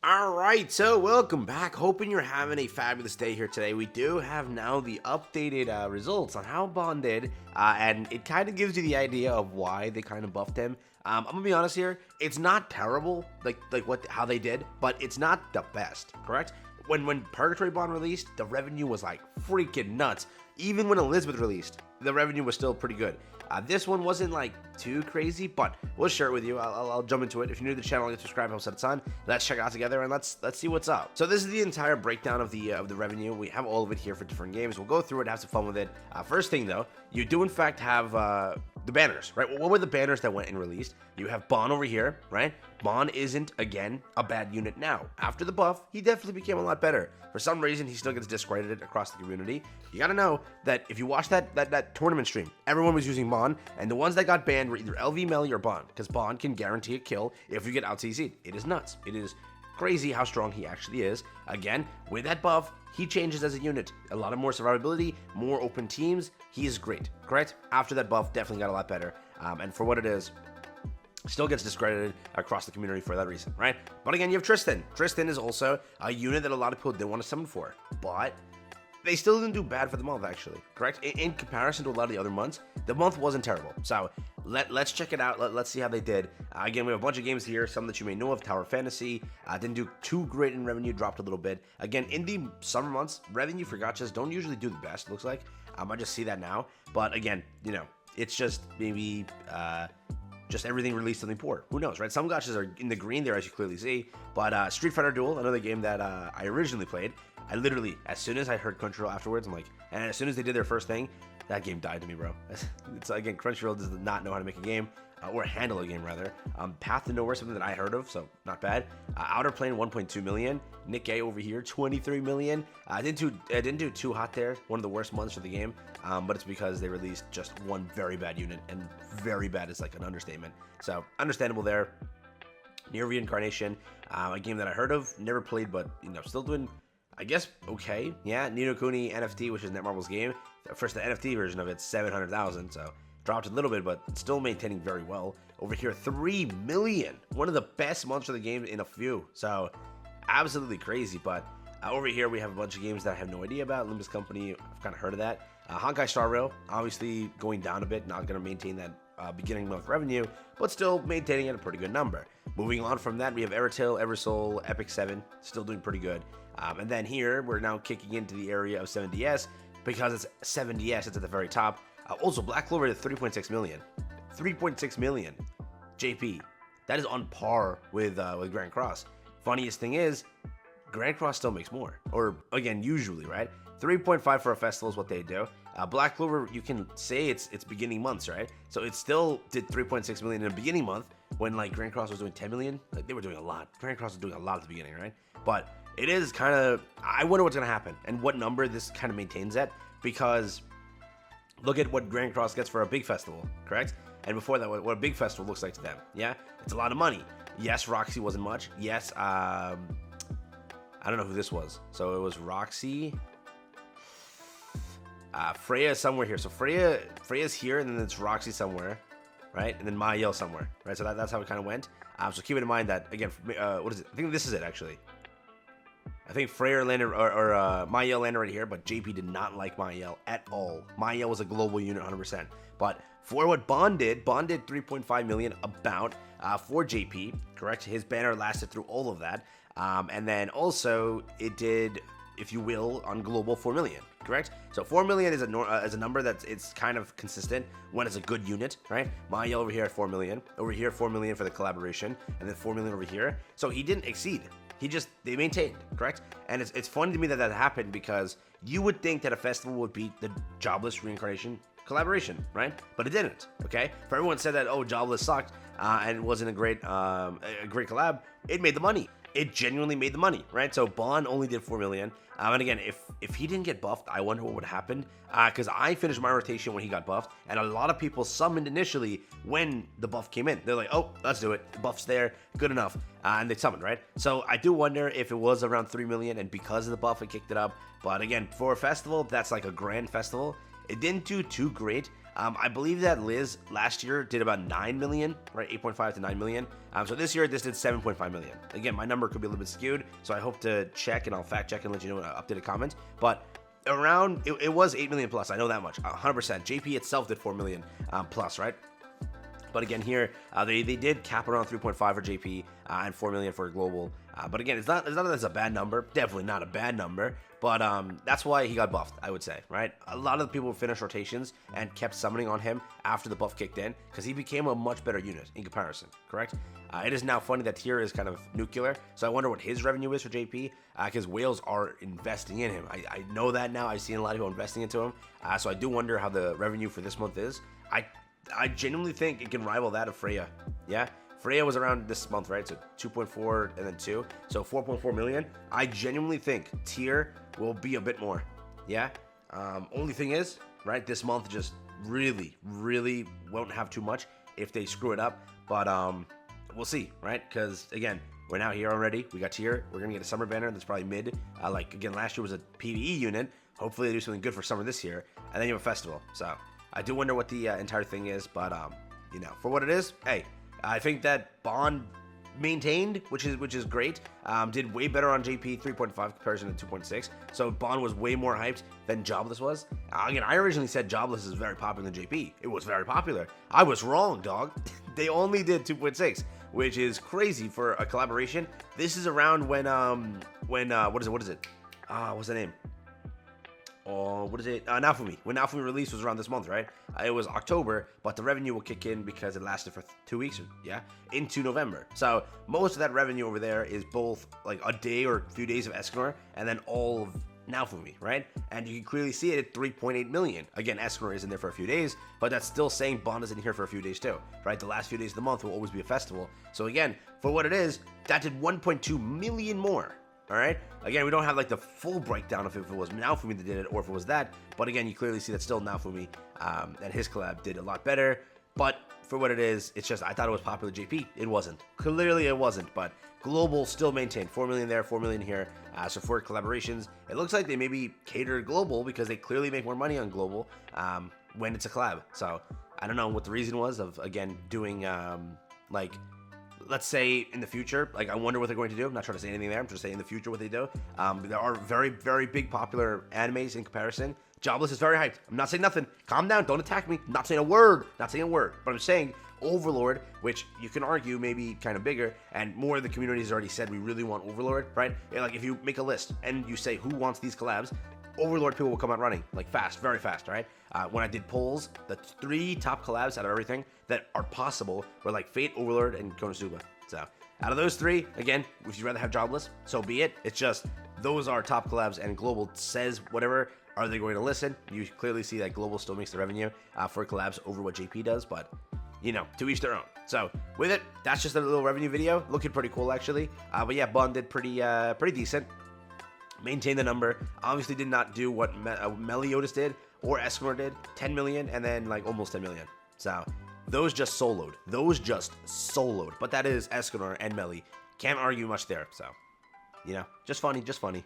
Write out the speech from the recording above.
Alright, so welcome back. Hoping you're having a fabulous day here today. We do have now the updated results on how Bond did, and it kind of gives you the idea of why they kind of buffed him. I'm gonna be honest here, it's not terrible, how they did, but it's not the best, correct? When Purgatory Bond released, the revenue was like freaking nuts. Even when Elizabeth released, the revenue was still pretty good. This one wasn't like too crazy, but we'll share it with you. I'll jump into it. If you're new to the channel, subscribe, help set it on. Let's check it out together and let's see what's up. So this is the entire breakdown of the revenue. We have all of it here for different games. We'll go through it, have some fun with it. First thing though, you do in fact have the banners, right? What were the banners that went and released? You have Bond over here, right? Bond isn't again a bad unit now. After the buff, he definitely became a lot better. For some reason, he still gets discredited across the community. You gotta know that if you watch that tournament stream, everyone was using Bond, and the ones that got banned were either LV, Melly, or Bond, because Bond can guarantee a kill if you get out CC'd. It is nuts. It is crazy how strong he actually is. Again, with that buff, he changes as a unit. A lot of more survivability, more open teams. He is great, correct? After that buff, definitely got a lot better. And for what it is, still gets discredited across the community for that reason, right? But again, you have Tristan. Tristan is also a unit that a lot of people didn't want to summon for, but they still didn't do bad for the month, actually, correct? In comparison to a lot of the other months, the month wasn't terrible. So let's check it out. Let's see how they did. Again, we have a bunch of games here, some that you may know of. Tower Fantasy didn't do too great in revenue, dropped a little bit. Again, in the summer months, revenue for gachas don't usually do the best, looks like. I just see that now. But again, you know, it's just maybe just everything released something poor. Who knows, right? Some gachas are in the green there, as you clearly see. But Street Fighter Duel, another game that I originally played, I literally, as soon as I heard Crunchyroll afterwards, I'm like, and as soon as they did their first thing, that game died to me, bro. It's again, Crunchyroll does not know how to make a game, or handle a game rather. Path to Nowhere, something that I heard of, so not bad. Outer Plane, 1.2 million. Nick A over here, 23 million. I didn't do too hot there. One of the worst months for the game, but it's because they released just one very bad unit, and very bad is like an understatement. So understandable there. Near Reincarnation, a game that I heard of, never played, but you know, still doing, I guess, okay. Yeah, Nino Kuni NFT, which is NETMARBLE's game. First, the NFT version of it's 700,000, so dropped a little bit, but still maintaining very well. Over here, 3 million. One of the best months for the game in a few. So, absolutely crazy. But over here, we have a bunch of games that I have no idea about. Limbus Company, I've kind of heard of that. Honkai Star Rail, obviously going down a bit. Not going to maintain that beginning month revenue, but still maintaining at a pretty good number. Moving on from that, we have Evertail, Eversoul, Epic 7, still doing pretty good. And then here, we're now kicking into the area of 7DS, because it's 7DS, it's at the very top. Also, Black Clover is 3.6 million. 3.6 million. JP. That is on par with Grand Cross. Funniest thing is, Grand Cross still makes more. Or, again, usually, right? 3.5 for a festival is what they do. Black Clover, you can say it's beginning months, right? So it still did 3.6 million in the beginning month, when like Grand Cross was doing 10 million. Like, they were doing a lot. Grand Cross was doing a lot at the beginning, right? But it is kind of, I wonder what's going to happen and what number this kind of maintains at, because look at what Grand Cross gets for a big festival, correct? And before that, what a big festival looks like to them, yeah? It's a lot of money. Yes, Roxy wasn't much. Yes, I don't know who this was. So it was Roxy. Freya is somewhere here. So Freya's here, and then it's Roxy somewhere, right? And then Mael somewhere, right? So that's how it kind of went. So keep in mind that, again, what is it? I think this is it, actually. I think Freya landed, or Mael landed right here, but JP did not like Mael at all. Mael was a global unit 100%. But for what Bond did 3.5 million about for JP, correct? His banner lasted through all of that. And then also it did, if you will, on global 4 million, correct? So 4 million is a number that's, it's kind of consistent when it's a good unit, right? Mael over here at 4 million, over here 4 million for the collaboration, and then 4 million over here. So he didn't exceed. They maintained, correct? And it's funny to me that happened, because you would think that a festival would beat the Jobless Reincarnation collaboration, right? But it didn't, okay? For everyone said that, oh, Jobless sucked, and it wasn't a great collab, it made the money. It genuinely made the money, right? So Bond only did 4 million. And again, if he didn't get buffed, I wonder what would happen. Because I finished my rotation when he got buffed, and a lot of people summoned initially when the buff came in. They're like, oh, let's do it. The buff's there, good enough. And they summoned, right? So I do wonder if it was around 3 million, and because of the buff, it kicked it up. But again, for a festival, that's like a grand festival. It didn't do too great. I believe that Liz last year did about 9 million, right? 8.5 to 9 million. So this year, this did 7.5 million. Again, my number could be a little bit skewed, so I hope to check, and I'll fact check and let you know in an updated comment. But around, it was 8 million plus. I know that much, 100%. JP itself did 4 million plus, right? But again, here they did cap around 3.5 for JP and 4 million for global. But again, it's not that it's a bad number. Definitely not a bad number. But that's why he got buffed, I would say, right? A lot of the people finished rotations and kept summoning on him after the buff kicked in because he became a much better unit in comparison, correct? It is now funny that tier is kind of nuclear, so I wonder what his revenue is for JP because whales are investing in him. I know that now. I've seen a lot of people investing into him, so I do wonder how the revenue for this month is. I genuinely think it can rival that of Freya. Yeah, Freya was around this month, right? So 2.4 and then 2, so 4.4 million. I genuinely think tier will be a bit more. Yeah. Only thing is, right? This month just really won't have too much if they screw it up. But we'll see, right? Because again, we're now here already. We got tier. We're gonna get a summer banner that's probably mid. Like again, last year was a PvE unit. Hopefully they do something good for summer this year, and then you have a festival. So I do wonder what the entire thing is, but you know, for what it is, hey, I think that Bond maintained, which is great. Did way better on JP 3.5 comparison to 2.6. So Bond was way more hyped than Jobless was. Again, I originally said Jobless is very popular than JP. It was very popular. I was wrong, dog. They only did 2.6, which is crazy for a collaboration. This is around when what is it? What's the name? Oh, what is it? Naofumi. When Naofumi release was around this month, right? It was October, but the revenue will kick in because it lasted for 2 weeks, yeah, into November. So most of that revenue over there is both like a day or a few days of Escanor and then all of Naofumi, right? And you can clearly see it at 3.8 million. Again, Escanor isn't there for a few days, but that's still saying Bond is in here for a few days too, right? The last few days of the month will always be a festival. So again, for what it is, that did 1.2 million more. All right. Again, we don't have like the full breakdown of if it was Naofumi that did it or if it was that. But again, you clearly see that still Naofumi and his collab did a lot better. But for what it is, it's just I thought it was popular JP. It wasn't. Clearly, it wasn't. But global still maintained 4 million there, 4 million here. So for collaborations, it looks like they maybe cater global because they clearly make more money on global when it's a collab. So I don't know what the reason was of again doing like. Let's say in the future, like I wonder what they're going to do. I'm not trying to say anything there. I'm just saying in the future what they do. There are very big popular animes in comparison. Jobless is very hyped. I'm not saying nothing. Calm down. Don't attack me. I'm not saying a word. Not saying a word. But I'm saying Overlord, which you can argue maybe kind of bigger, and more of the community has already said we really want Overlord, right? And like if you make a list and you say who wants these collabs, Overlord people will come out running, like fast, very fast, right? When I did polls, the 3 top collabs out of everything that are possible were like Fate, Overlord, and Konosuba. So out of those 3, again, if you'd rather have Jobless, so be it. It's just those are top collabs, and Global says whatever. Are they going to listen? You clearly see that Global still makes the revenue for collabs over what JP does, but you know, to each their own. So with it, that's just a little revenue video. Looking pretty cool, actually. But yeah, Bond did pretty decent. Maintain the number. Obviously did not do what Meliodas did or Escanor did. 10 million and then like almost 10 million. So those just soloed. But that is Escanor and Meli. Can't argue much there. So, you know, just funny.